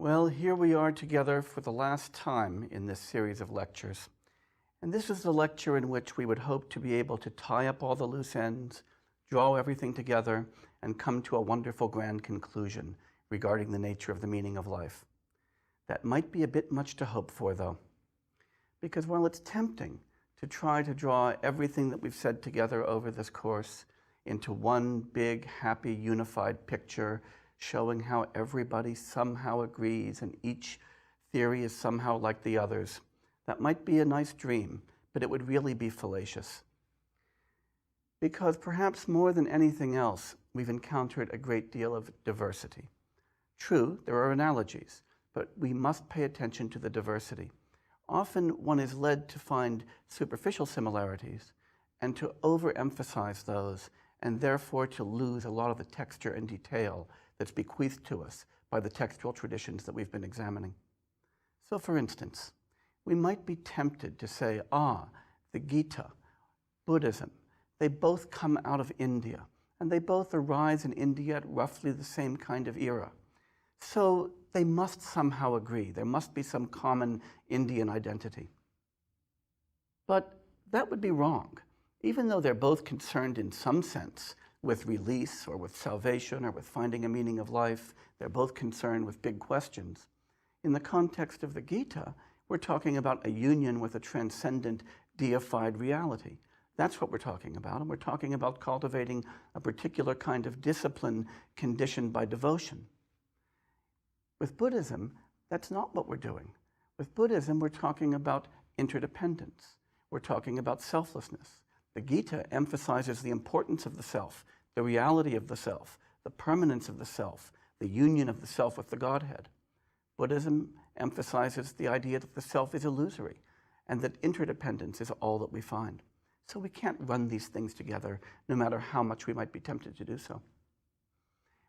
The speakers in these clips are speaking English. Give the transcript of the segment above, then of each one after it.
Well, here we are together for the last time in this series of lectures. And this is the lecture in which we would hope to be able to tie up all the loose ends, draw everything together, and come to a wonderful grand conclusion regarding the nature of the meaning of life. That might be a bit much to hope for, though, because while it's tempting to try to draw everything that we've said together over this course into one big, happy, unified picture, showing how everybody somehow agrees and each theory is somehow like the others. That might be a nice dream, but it would really be fallacious. Because perhaps more than anything else, we've encountered a great deal of diversity. True, there are analogies, but we must pay attention to the diversity. Often one is led to find superficial similarities and to overemphasize those, and therefore to lose a lot of the texture and detail that's bequeathed to us by the textual traditions that we've been examining. So for instance, we might be tempted to say, the Gita, Buddhism, they both come out of India, and they both arise in India at roughly the same kind of era. So they must somehow agree. There must be some common Indian identity. But that would be wrong. Even though they're both concerned in some sense with release or with salvation or with finding a meaning of life, they're both concerned with big questions. In the context of the Gita, we're talking about a union with a transcendent, deified reality. That's what we're talking about, and we're talking about cultivating a particular kind of discipline conditioned by devotion. With Buddhism, that's not what we're doing. With Buddhism, we're talking about interdependence. We're talking about selflessness. The Gita emphasizes the importance of the self, the reality of the self, the permanence of the self, the union of the self with the Godhead. Buddhism emphasizes the idea that the self is illusory and that interdependence is all that we find. So we can't run these things together, no matter how much we might be tempted to do so.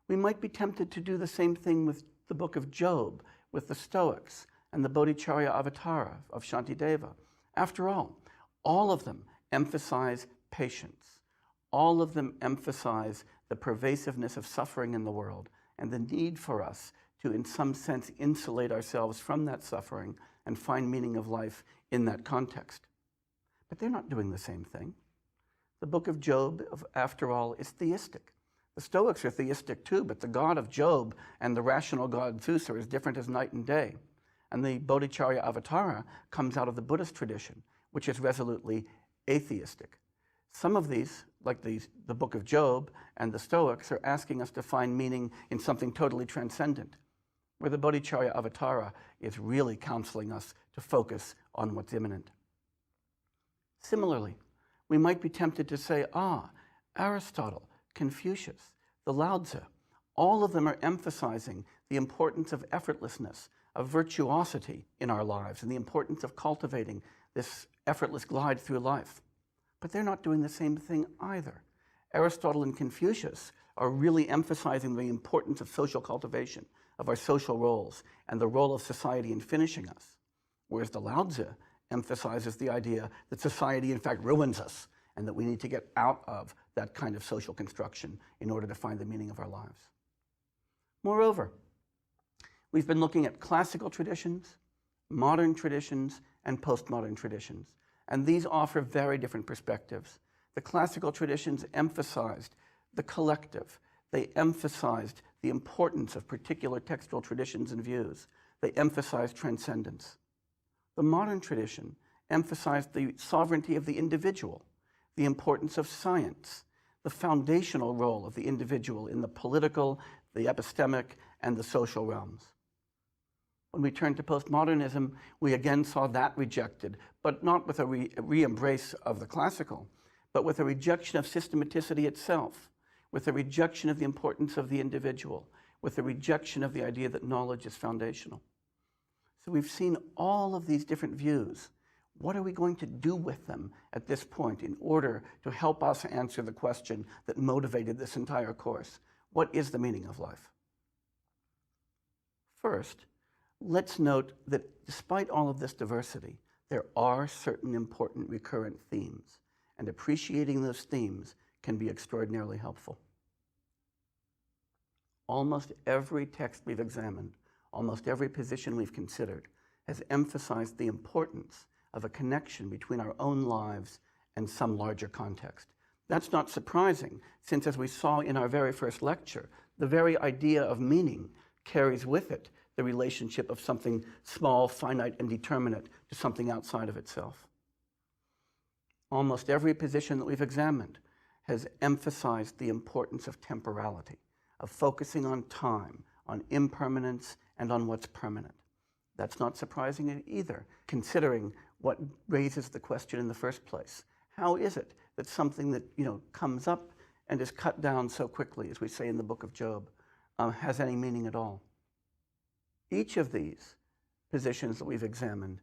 We might be tempted to do the same thing with the book of Job, with the Stoics, and the Bodhicharya Avatara of Shantideva. After all of them emphasize patience. All of them emphasize the pervasiveness of suffering in the world and the need for us to, in some sense, insulate ourselves from that suffering and find meaning of life in that context. But they're not doing the same thing. The book of Job, after all, is theistic. The Stoics are theistic too, but the God of Job and the rational God Zeus are as different as night and day. And the Bodhicharya Avatara comes out of the Buddhist tradition, which is resolutely atheistic. Some of these, like the book of Job and the Stoics, are asking us to find meaning in something totally transcendent, where the Bodhicharya Avatara is really counseling us to focus on what's imminent. Similarly, we might be tempted to say, Aristotle, Confucius, the Elytz, all of them are emphasizing the importance of effortlessness, of virtuosity in our lives, and the importance of cultivating this effortless glide through life. But they're not doing the same thing either. Aristotle and Confucius are really emphasizing the importance of social cultivation, of our social roles, and the role of society in finishing us. Whereas the Elytz emphasizes the idea that society in fact ruins us, and that we need to get out of that kind of social construction in order to find the meaning of our lives. Moreover, we've been looking at classical traditions, modern traditions, and postmodern traditions, and these offer very different perspectives. The classical traditions emphasized the collective. They emphasized the importance of particular textual traditions and views. They emphasized transcendence. The modern tradition emphasized the sovereignty of the individual, the importance of science, the foundational role of the individual in the political, the epistemic, and the social realms. When we turned to postmodernism, we again saw that rejected, but not with a re-embrace of the classical, but with a rejection of systematicity itself, with a rejection of the importance of the individual, with a rejection of the idea that knowledge is foundational. So we've seen all of these different views. What are we going to do with them at this point in order to help us answer the question that motivated this entire course? What is the meaning of life? First, let's note that despite all of this diversity, there are certain important recurrent themes, and appreciating those themes can be extraordinarily helpful. Almost every text we've examined, almost every position we've considered has emphasized the importance of a connection between our own lives and some larger context. That's not surprising, since as we saw in our very first lecture, the very idea of meaning carries with it the relationship of something small, finite, and determinate to something outside of itself. Almost every position that we've examined has emphasized the importance of temporality, of focusing on time, on impermanence, and on what's permanent. That's not surprising either, considering what raises the question in the first place. How is it that something that comes up and is cut down so quickly, as we say in the book of Job, has any meaning at all? Each of these positions that we've examined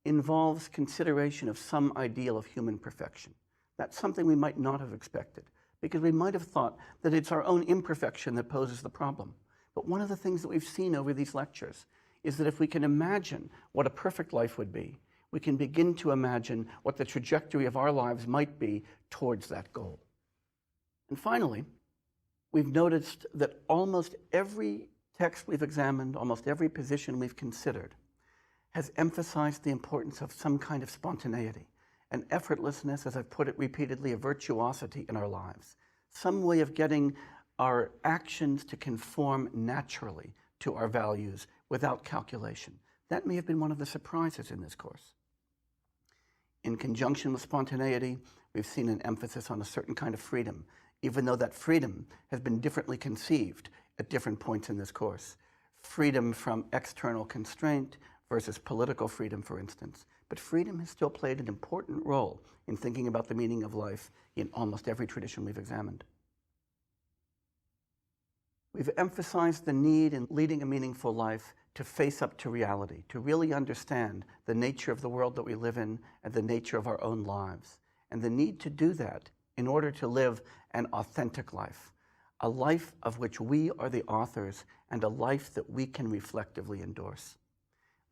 involves consideration of some ideal of human perfection. That's something we might not have expected, because we might have thought that it's our own imperfection that poses the problem. But one of the things that we've seen over these lectures is that if we can imagine what a perfect life would be, we can begin to imagine what the trajectory of our lives might be towards that goal. And finally, we've noticed that almost every text we've examined, almost every position we've considered, has emphasized the importance of some kind of spontaneity, an effortlessness, as I've put it repeatedly, a virtuosity in our lives, some way of getting our actions to conform naturally to our values without calculation. That may have been one of the surprises in this course. In conjunction with spontaneity, we've seen an emphasis on a certain kind of freedom, even though that freedom has been differently conceived at different points in this course. Freedom from external constraint versus political freedom, for instance. But freedom has still played an important role in thinking about the meaning of life in almost every tradition we've examined. We've emphasized the need in leading a meaningful life to face up to reality, to really understand the nature of the world that we live in and the nature of our own lives, and the need to do that in order to live an authentic life, a life of which we are the authors and a life that we can reflectively endorse.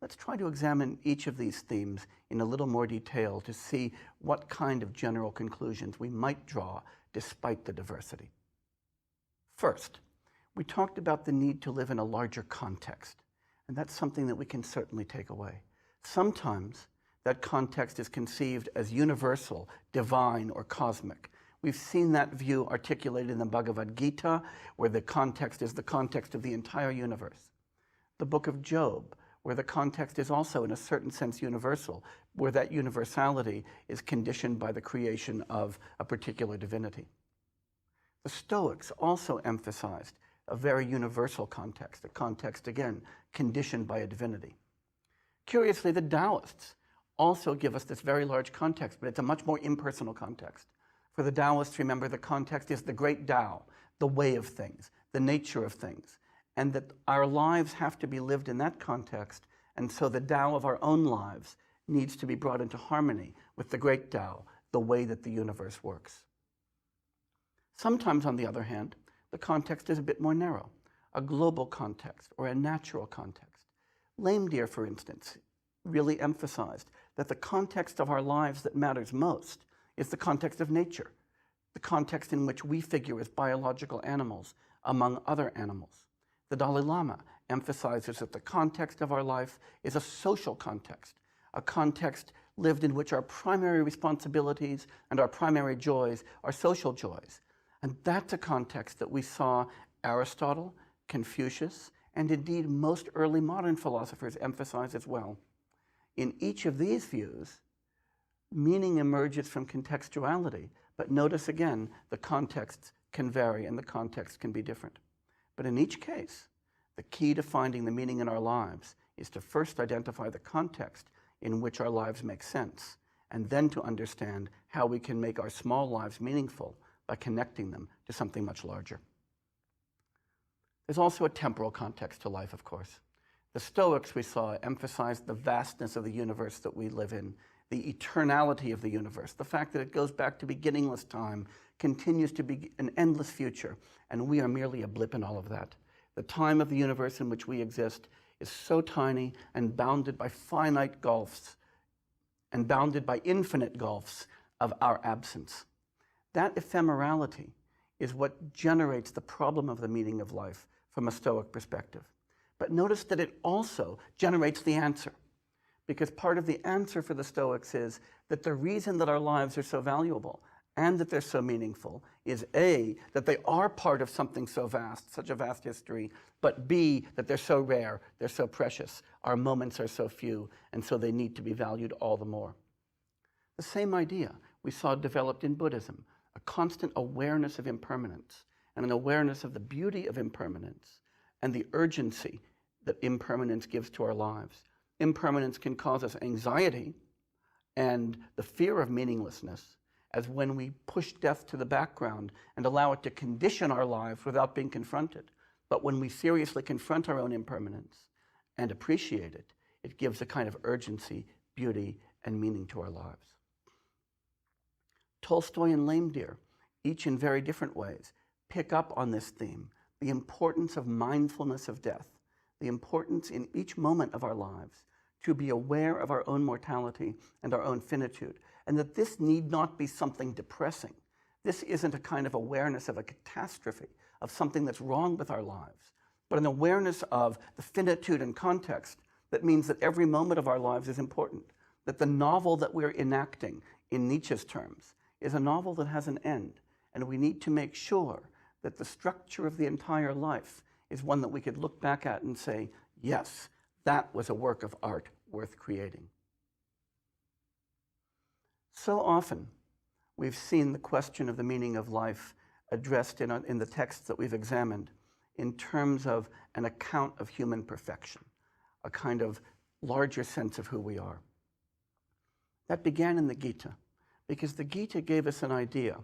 Let's try to examine each of these themes in a little more detail to see what kind of general conclusions we might draw despite the diversity. First, we talked about the need to live in a larger context, and that's something that we can certainly take away. Sometimes that context is conceived as universal, divine, or cosmic. We've seen that view articulated in the Bhagavad Gita, where the context is the context of the entire universe. The book of Job, where the context is also in a certain sense universal, where that universality is conditioned by the creation of a particular divinity. The Stoics also emphasized a very universal context, a context, again, conditioned by a divinity. Curiously, the Taoists also give us this very large context, but it's a much more impersonal context. For the Taoists, remember, the context is the great Tao, the way of things, the nature of things, and that our lives have to be lived in that context, and so the Tao of our own lives needs to be brought into harmony with the great Tao, the way that the universe works. Sometimes, on the other hand, the context is a bit more narrow, a global context or a natural context. Lame Deer, for instance, really emphasized that the context of our lives that matters most is the context of nature, the context in which we figure as biological animals among other animals. The Dalai Lama emphasizes that the context of our life is a social context, a context lived in which our primary responsibilities and our primary joys are social joys. And that's a context that we saw Aristotle, Confucius, and indeed most early modern philosophers emphasize as well. In each of these views, meaning emerges from contextuality, but notice again, the contexts can vary and the context can be different. But in each case, the key to finding the meaning in our lives is to first identify the context in which our lives make sense, and then to understand how we can make our small lives meaningful by connecting them to something much larger. There's also a temporal context to life, of course. The Stoics, we saw, emphasized the vastness of the universe that we live in, the eternality of the universe, the fact that it goes back to beginningless time, continues to be an endless future, and we are merely a blip in all of that. The time of the universe in which we exist is so tiny and bounded by finite gulfs and bounded by infinite gulfs of our absence. That ephemerality is what generates the problem of the meaning of life from a Stoic perspective. But notice that it also generates the answer, because part of the answer for the Stoics is that the reason that our lives are so valuable and that they're so meaningful is A, that they are part of something so vast, such a vast history, but B, that they're so rare, they're so precious, our moments are so few, and so they need to be valued all the more. The same idea we saw developed in Buddhism, a constant awareness of impermanence and an awareness of the beauty of impermanence and the urgency that impermanence gives to our lives. Impermanence can cause us anxiety and the fear of meaninglessness, as when we push death to the background and allow it to condition our lives without being confronted. But when we seriously confront our own impermanence and appreciate it, it gives a kind of urgency, beauty, and meaning to our lives. Tolstoy and Lame Deer, each in very different ways, pick up on this theme, the importance of mindfulness of death, the importance in each moment of our lives to be aware of our own mortality and our own finitude, and that this need not be something depressing. This isn't a kind of awareness of a catastrophe, of something that's wrong with our lives, but an awareness of the finitude and context that means that every moment of our lives is important, that the novel that we're enacting, in Nietzsche's terms, is a novel that has an end, and we need to make sure that the structure of the entire life is one that we could look back at and say, yes, that was a work of art worth creating. So often, we've seen the question of the meaning of life addressed in the texts that we've examined in terms of an account of human perfection, a kind of larger sense of who we are. That began in the Gita, because the Gita gave us an idea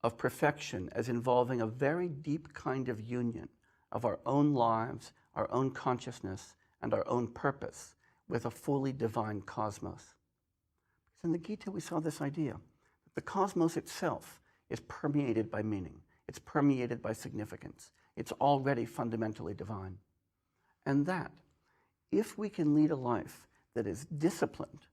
of perfection as involving a very deep kind of union of our own lives, our own consciousness, and our own purpose with a fully divine cosmos. In the Gita, we saw this idea that the cosmos itself is permeated by meaning. It's permeated by significance. It's already fundamentally divine. And that if we can lead a life that is disciplined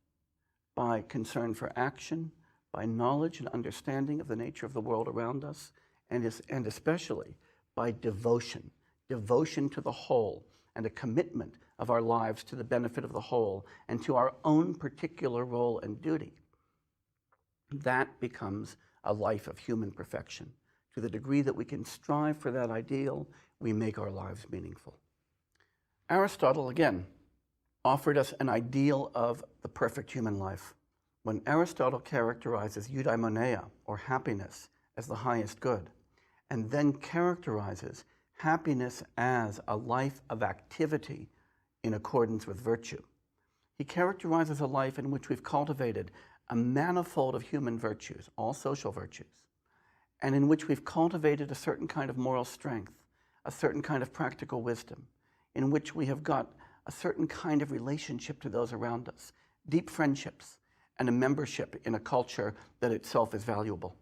by concern for action, by knowledge and understanding of the nature of the world around us, and especially by devotion to the whole, and a commitment of our lives to the benefit of the whole and to our own particular role and duty, that becomes a life of human perfection. To the degree that we can strive for that ideal, we make our lives meaningful. Aristotle, again, offered us an ideal of the perfect human life. When Aristotle characterizes eudaimonia, or happiness, as the highest good, and then characterizes happiness as a life of activity in accordance with virtue, he characterizes a life in which we've cultivated a manifold of human virtues, all social virtues, and in which we've cultivated a certain kind of moral strength, a certain kind of practical wisdom, in which we have got a certain kind of relationship to those around us, deep friendships, and a membership in a culture that itself is valuable.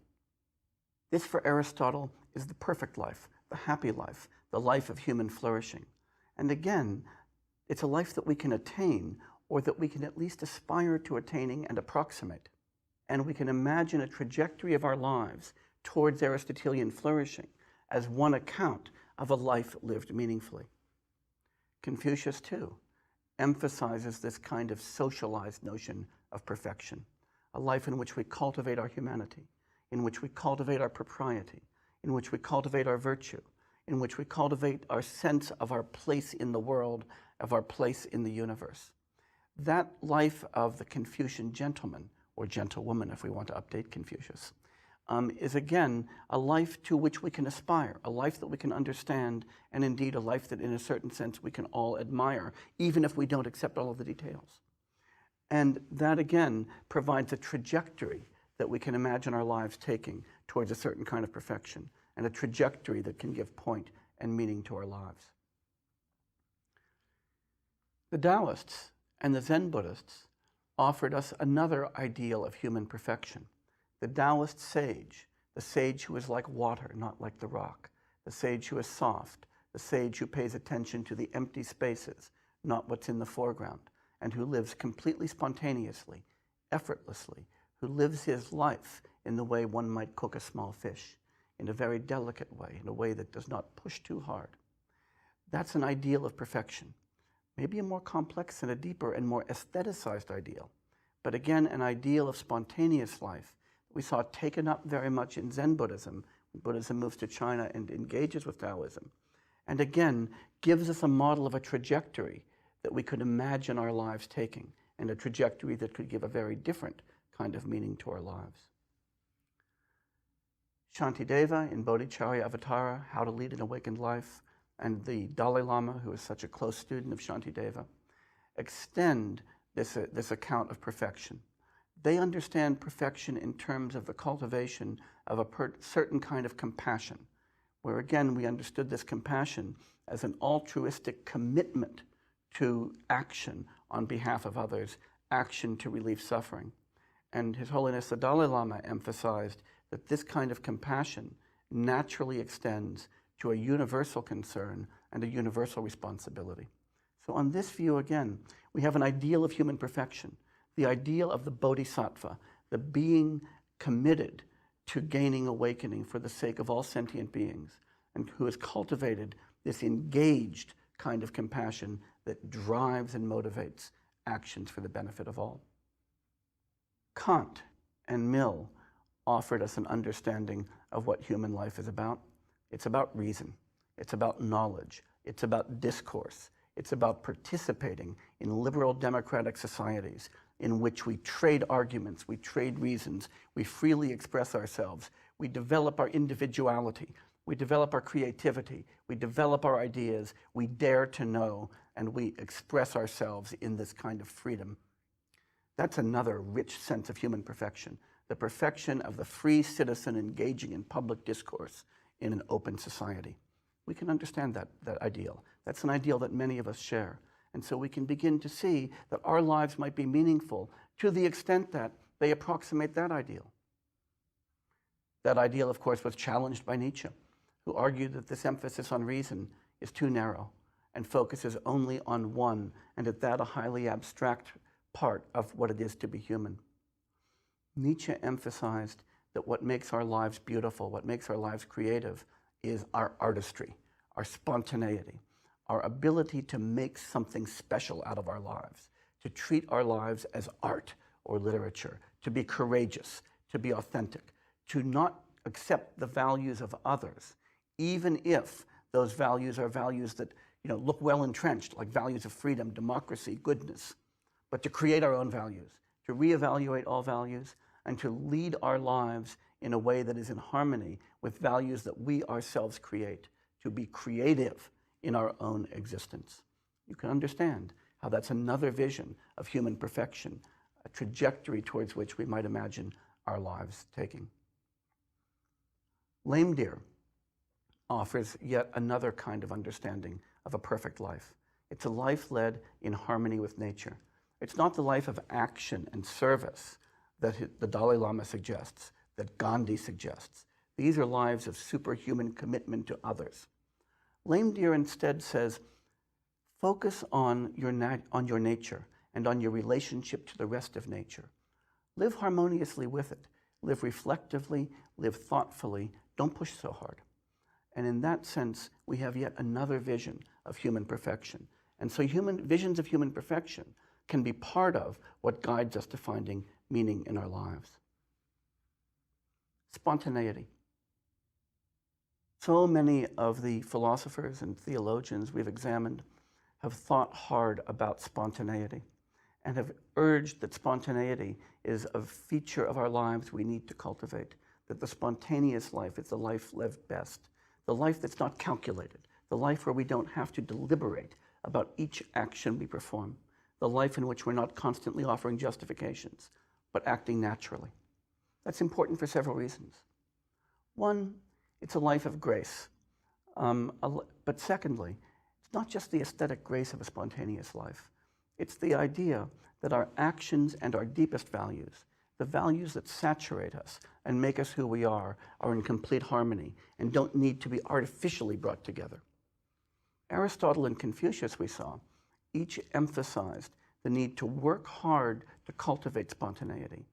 This, for Aristotle, is the perfect life, the happy life, the life of human flourishing. And again, it's a life that we can attain, or that we can at least aspire to attaining and approximate. And we can imagine a trajectory of our lives towards Aristotelian flourishing as one account of a life lived meaningfully. Confucius, too, emphasizes this kind of socialized notion of perfection, a life in which we cultivate our humanity, in which we cultivate our propriety, in which we cultivate our virtue, in which we cultivate our sense of our place in the world, of our place in the universe. That life of the Confucian gentleman, or gentlewoman if we want to update Confucius, is again a life to which we can aspire, a life that we can understand, and indeed a life that in a certain sense we can all admire, even if we don't accept all of the details. And that again provides a trajectory that we can imagine our lives taking towards a certain kind of perfection, and a trajectory that can give point and meaning to our lives. The Taoists and the Zen Buddhists offered us another ideal of human perfection. The Taoist sage, the sage who is like water, not like the rock, the sage who is soft, the sage who pays attention to the empty spaces, not what's in the foreground, and who lives completely spontaneously, effortlessly, who lives his life in the way one might cook a small fish, in a very delicate way, in a way that does not push too hard. That's an ideal of perfection. Maybe a more complex and a deeper and more aestheticized ideal, but again, an ideal of spontaneous life. We saw taken up very much in Zen Buddhism, when Buddhism moves to China and engages with Taoism. And again, gives us a model of a trajectory that we could imagine our lives taking, and a trajectory that could give a very different kind of meaning to our lives. Shantideva in Bodhicharya Avatara, How to Lead an Awakened Life, and the Dalai Lama, who is such a close student of Shantideva, extend this account of perfection. They understand perfection in terms of the cultivation of a certain kind of compassion, where again we understood this compassion as an altruistic commitment to action on behalf of others, action to relieve suffering. And His Holiness the Dalai Lama emphasized that this kind of compassion naturally extends to a universal concern and a universal responsibility. So on this view, again, we have an ideal of human perfection, the ideal of the bodhisattva, the being committed to gaining awakening for the sake of all sentient beings, and who has cultivated this engaged kind of compassion that drives and motivates actions for the benefit of all. Kant and Mill offered us an understanding of what human life is about. It's about reason. It's about knowledge. It's about discourse. It's about participating in liberal democratic societies in which we trade arguments, we trade reasons, we freely express ourselves, we develop our individuality, we develop our creativity, we develop our ideas, we dare to know, and we express ourselves in this kind of freedom. That's another rich sense of human perfection, the perfection of the free citizen engaging in public discourse in an open society. We can understand that ideal. That's an ideal that many of us share. And so we can begin to see that our lives might be meaningful to the extent that they approximate that ideal. That ideal, of course, was challenged by Nietzsche, who argued that this emphasis on reason is too narrow and focuses only on one, and at that a highly abstract part of what it is to be human. Nietzsche emphasized that what makes our lives beautiful, what makes our lives creative, is our artistry, our spontaneity, our ability to make something special out of our lives, to treat our lives as art or literature, to be courageous, to be authentic, to not accept the values of others, even if those values are values that look well entrenched, like values of freedom, democracy, goodness, but to create our own values, to reevaluate all values, and to lead our lives in a way that is in harmony with values that we ourselves create, to be creative in our own existence. You can understand how that's another vision of human perfection, a trajectory towards which we might imagine our lives taking. Lame Deer offers yet another kind of understanding of a perfect life. It's a life led in harmony with nature. It's not the life of action and service that the Dalai Lama suggests, that Gandhi suggests. These are lives of superhuman commitment to others. Lame Deer instead says, focus on your nature and on your relationship to the rest of nature. Live harmoniously with it. Live reflectively, live thoughtfully. Don't push so hard. And in that sense, we have yet another vision of human perfection. And so visions of human perfection can be part of what guides us to finding meaning in our lives. Spontaneity. So many of the philosophers and theologians we've examined have thought hard about spontaneity and have urged that spontaneity is a feature of our lives we need to cultivate, that the spontaneous life is the life lived best, the life that's not calculated, the life where we don't have to deliberate about each action we perform, the life in which we're not constantly offering justifications, but acting naturally. That's important for several reasons. One, it's a life of grace. But secondly, it's not just the aesthetic grace of a spontaneous life. It's the idea that our actions and our deepest values, the values that saturate us and make us who we are in complete harmony and don't need to be artificially brought together. Aristotle and Confucius, we saw, each emphasized the need to work hard to cultivate spontaneity.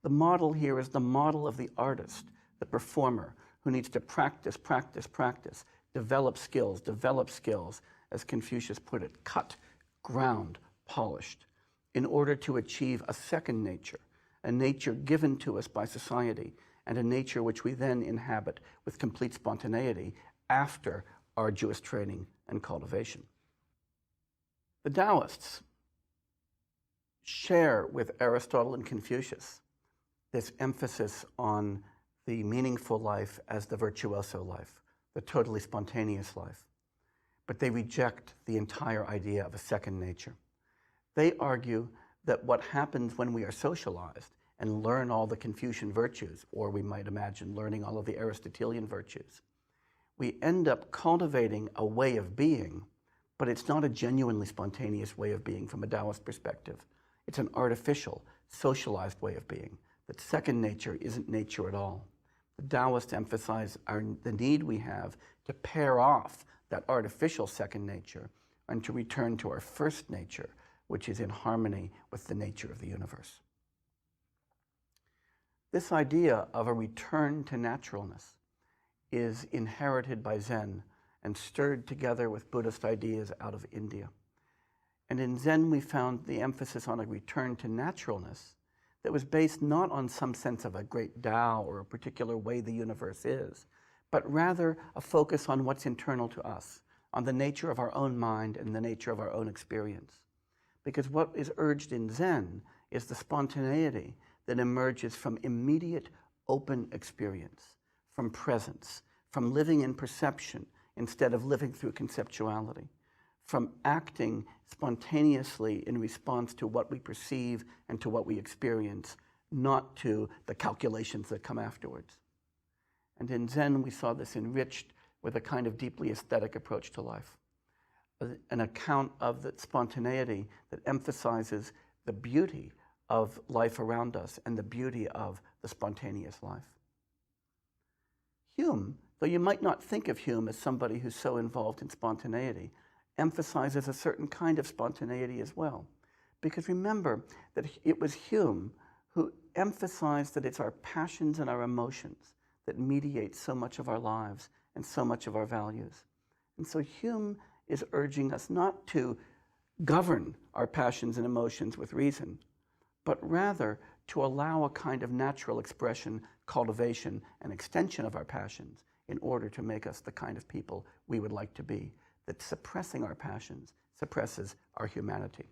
The model here is the model of the artist, the performer, who needs to practice, develop skills, as Confucius put it, cut, ground, polished, in order to achieve a second nature, a nature given to us by society, and a nature which we then inhabit with complete spontaneity after arduous training and cultivation. The Taoists share with Aristotle and Confucius this emphasis on the meaningful life as the virtuoso life, the totally spontaneous life. But they reject the entire idea of a second nature. They argue that what happens when we are socialized and learn all the Confucian virtues, or we might imagine learning all of the Aristotelian virtues, we end up cultivating a way of being, but it's not a genuinely spontaneous way of being from a Taoist perspective. It's an artificial, socialized way of being. That second nature isn't nature at all. The Taoists emphasize the need we have to pair off that artificial second nature and to return to our first nature, which is in harmony with the nature of the universe. This idea of a return to naturalness is inherited by Zen and stirred together with Buddhist ideas out of India. And in Zen, we found the emphasis on a return to naturalness that was based not on some sense of a great Tao or a particular way the universe is, but rather a focus on what's internal to us, on the nature of our own mind and the nature of our own experience. Because what is urged in Zen is the spontaneity that emerges from immediate open experience, from presence, from living in perception instead of living through conceptuality, from acting spontaneously in response to what we perceive and to what we experience, not to the calculations that come afterwards. And in Zen, we saw this enriched with a kind of deeply aesthetic approach to life, an account of the spontaneity that emphasizes the beauty of life around us and the beauty of the spontaneous life. Hume, though you might not think of Hume as somebody who's so involved in spontaneity, emphasizes a certain kind of spontaneity as well. Because remember that it was Hume who emphasized that it's our passions and our emotions that mediate so much of our lives and so much of our values. And so Hume is urging us not to govern our passions and emotions with reason, but rather to allow a kind of natural expression, cultivation, and extension of our passions in order to make us the kind of people we would like to be. That suppressing our passions suppresses our humanity.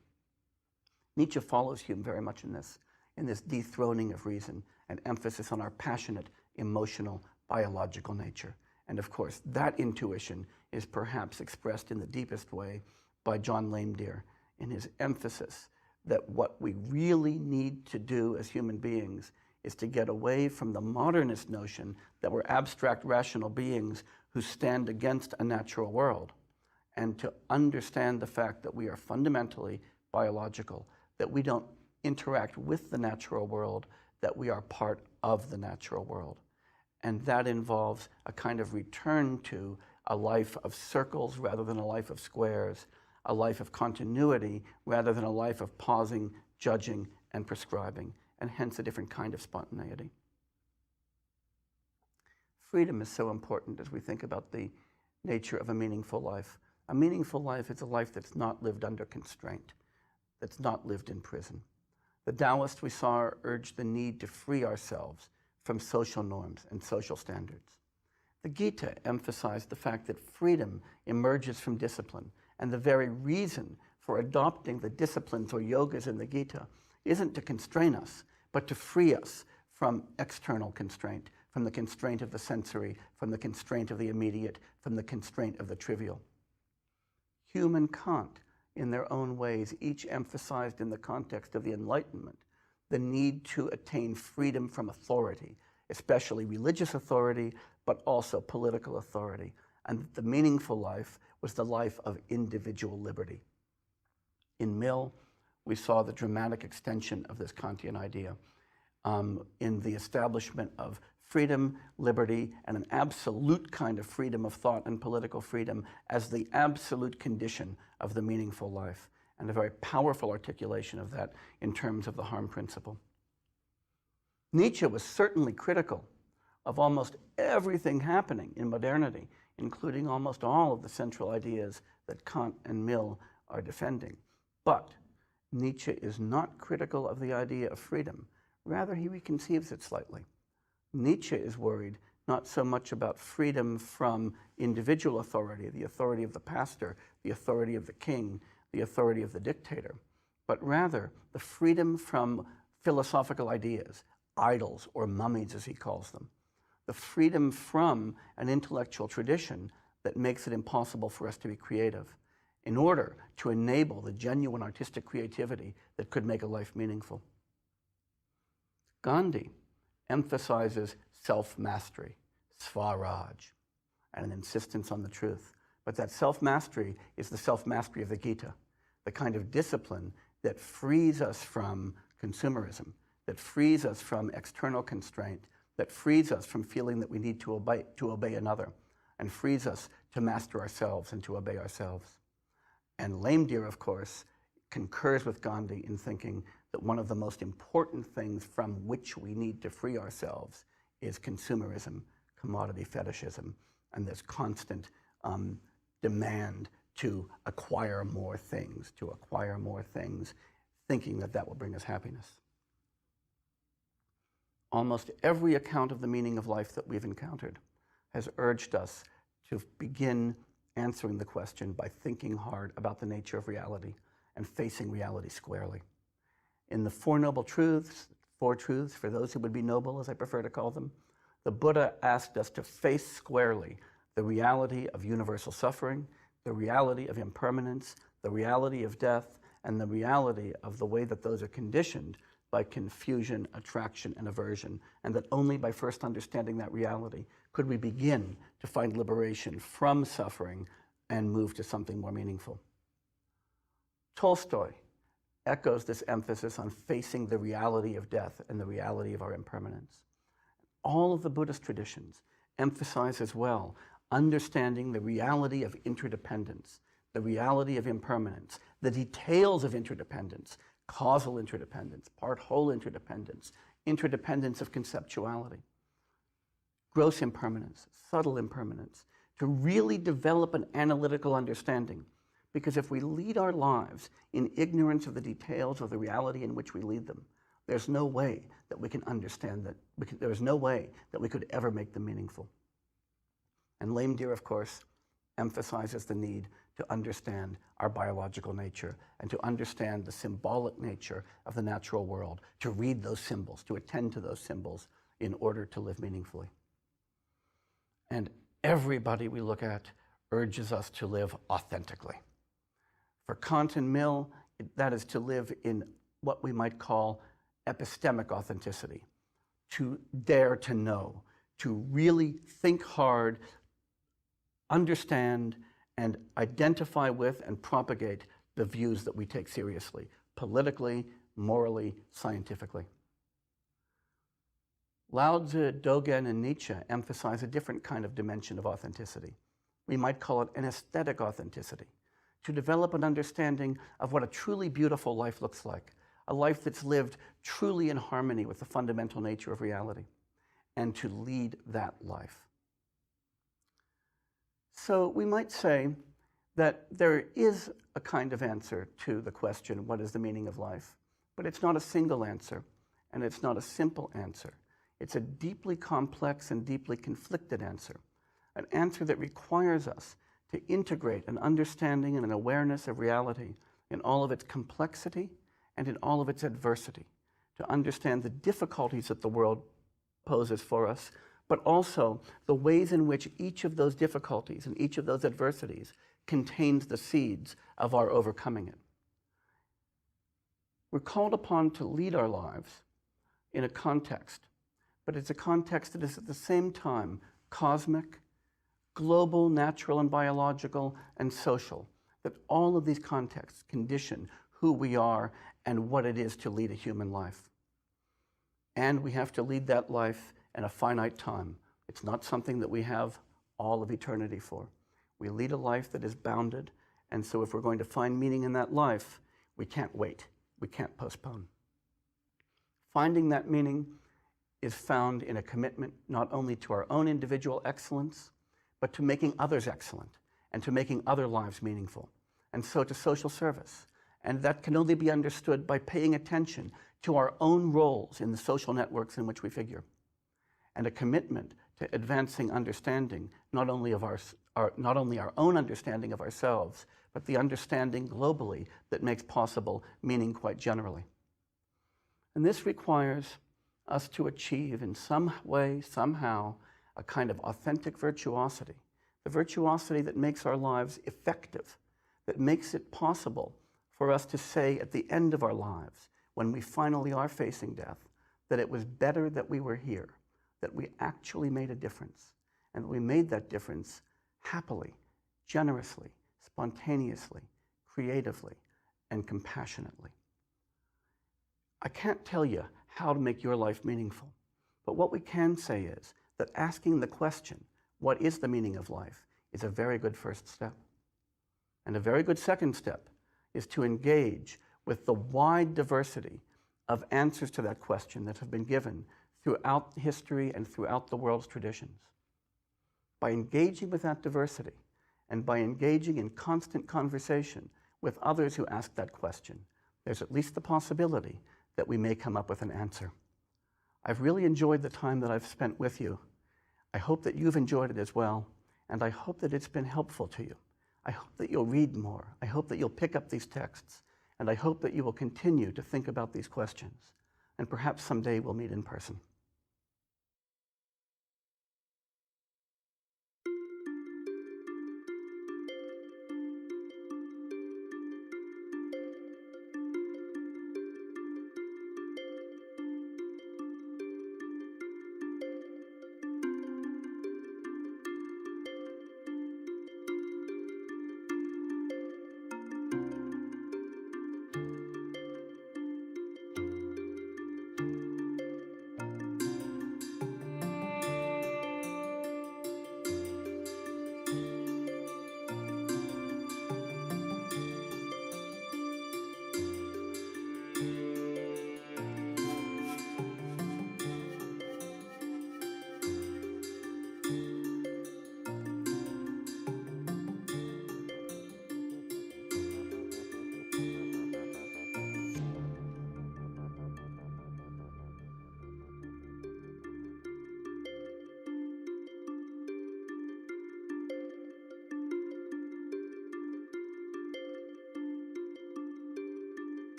Nietzsche follows Hume very much in this dethroning of reason and emphasis on our passionate, emotional, biological nature. And of course, that intuition is perhaps expressed in the deepest way by John Lame Deer in his emphasis that what we really need to do as human beings is to get away from the modernist notion that we're abstract rational beings who stand against a natural world, and to understand the fact that we are fundamentally biological, that we don't interact with the natural world, that we are part of the natural world. And that involves a kind of return to a life of circles rather than a life of squares, a life of continuity rather than a life of pausing, judging, and prescribing, and hence a different kind of spontaneity. Freedom is so important as we think about the nature of a meaningful life. A meaningful life is a life that's not lived under constraint, that's not lived in prison. The Taoists we saw urged the need to free ourselves from social norms and social standards. The Gita emphasized the fact that freedom emerges from discipline, and the very reason for adopting the disciplines or yogas in the Gita isn't to constrain us, but to free us from external constraint, from the constraint of the sensory, from the constraint of the immediate, from the constraint of the trivial. Hume and Kant, in their own ways, each emphasized in the context of the Enlightenment the need to attain freedom from authority, especially religious authority, but also political authority. And the meaningful life was the life of individual liberty. In Mill, we saw the dramatic extension of this Kantian idea in the establishment of freedom, liberty, and an absolute kind of freedom of thought and political freedom as the absolute condition of the meaningful life, and a very powerful articulation of that in terms of the harm principle. Nietzsche was certainly critical of almost everything happening in modernity including almost all of the central ideas that Kant and Mill are defending. But Nietzsche is not critical of the idea of freedom. Rather, he reconceives it slightly. Nietzsche is worried not so much about freedom from individual authority, the authority of the pastor, the authority of the king, the authority of the dictator, but rather the freedom from philosophical ideas, idols or mummies as he calls them, the freedom from an intellectual tradition that makes it impossible for us to be creative in order to enable the genuine artistic creativity that could make a life meaningful. Gandhi emphasizes self-mastery, Swaraj, and an insistence on the truth. But that self-mastery is the self-mastery of the Gita, the kind of discipline that frees us from consumerism, that frees us from external constraint, that frees us from feeling that we need to obey another, and frees us to master ourselves and to obey ourselves. And Lame Deer, of course, concurs with Gandhi in thinking that one of the most important things from which we need to free ourselves is consumerism, commodity fetishism, and this constant demand to acquire more things, thinking that that will bring us happiness. Almost every account of the meaning of life that we've encountered has urged us to begin answering the question by thinking hard about the nature of reality and facing reality squarely. In the Four Noble Truths, Four Truths for those who would be noble, as I prefer to call them, the Buddha asked us to face squarely the reality of universal suffering, the reality of impermanence, the reality of death, and the reality of the way that those are conditioned by confusion, attraction, and aversion, and that only by first understanding that reality could we begin to find liberation from suffering and move to something more meaningful. Tolstoy echoes this emphasis on facing the reality of death and the reality of our impermanence. All of the Buddhist traditions emphasize as well understanding the reality of interdependence, the reality of impermanence, the details of interdependence, causal interdependence, part-whole interdependence, interdependence of conceptuality, gross impermanence, subtle impermanence, to really develop an analytical understanding. Because if we lead our lives in ignorance of the details of the reality in which we lead them, there's no way that we can understand that, there's no way that we could ever make them meaningful. And Lame Deer, of course, emphasizes the need to understand our biological nature and to understand the symbolic nature of the natural world, to read those symbols, to attend to those symbols in order to live meaningfully. And everybody we look at urges us to live authentically. For Kant and Mill, that is to live in what we might call epistemic authenticity, to dare to know, to really think hard, understand, and identify with and propagate the views that we take seriously, politically, morally, scientifically. Lao Tzu, Dogen, and Nietzsche emphasize a different kind of dimension of authenticity. We might call it an aesthetic authenticity, to develop an understanding of what a truly beautiful life looks like, a life that's lived truly in harmony with the fundamental nature of reality, and to lead that life. So we might say that there is a kind of answer to the question, what is the meaning of life? But it's not a single answer, and it's not a simple answer. It's a deeply complex and deeply conflicted answer, an answer that requires us to integrate an understanding and an awareness of reality in all of its complexity and in all of its adversity, to understand the difficulties that the world poses for us, but also the ways in which each of those difficulties and each of those adversities contains the seeds of our overcoming it. We're called upon to lead our lives in a context, but it's a context that is at the same time cosmic, global, natural and biological, and social, that all of these contexts condition who we are and what it is to lead a human life. And we have to lead that life in a finite time. It's not something that we have all of eternity for. We lead a life that is bounded, and so if we're going to find meaning in that life, we can't wait. We can't postpone. Finding that meaning is found in a commitment not only to our own individual excellence, but to making others excellent and to making other lives meaningful, and so to social service. And that can only be understood by paying attention to our own roles in the social networks in which we figure, and a commitment to advancing understanding, not only our own understanding of ourselves, but the understanding globally that makes possible meaning quite generally. And this requires us to achieve in some way, somehow, a kind of authentic virtuosity, the virtuosity that makes our lives effective, that makes it possible for us to say at the end of our lives, when we finally are facing death, that it was better that we were here, that we actually made a difference, and that we made that difference happily, generously, spontaneously, creatively, and compassionately. I can't tell you how to make your life meaningful, but what we can say is that asking the question, what is the meaning of life, is a very good first step. And a very good second step is to engage with the wide diversity of answers to that question that have been given throughout history and throughout the world's traditions. By engaging with that diversity and by engaging in constant conversation with others who ask that question, there's at least the possibility that we may come up with an answer. I've really enjoyed the time that I've spent with you. I hope that you've enjoyed it as well, and I hope that it's been helpful to you. I hope that you'll read more. I hope that you'll pick up these texts, and I hope that you will continue to think about these questions. And perhaps someday we'll meet in person.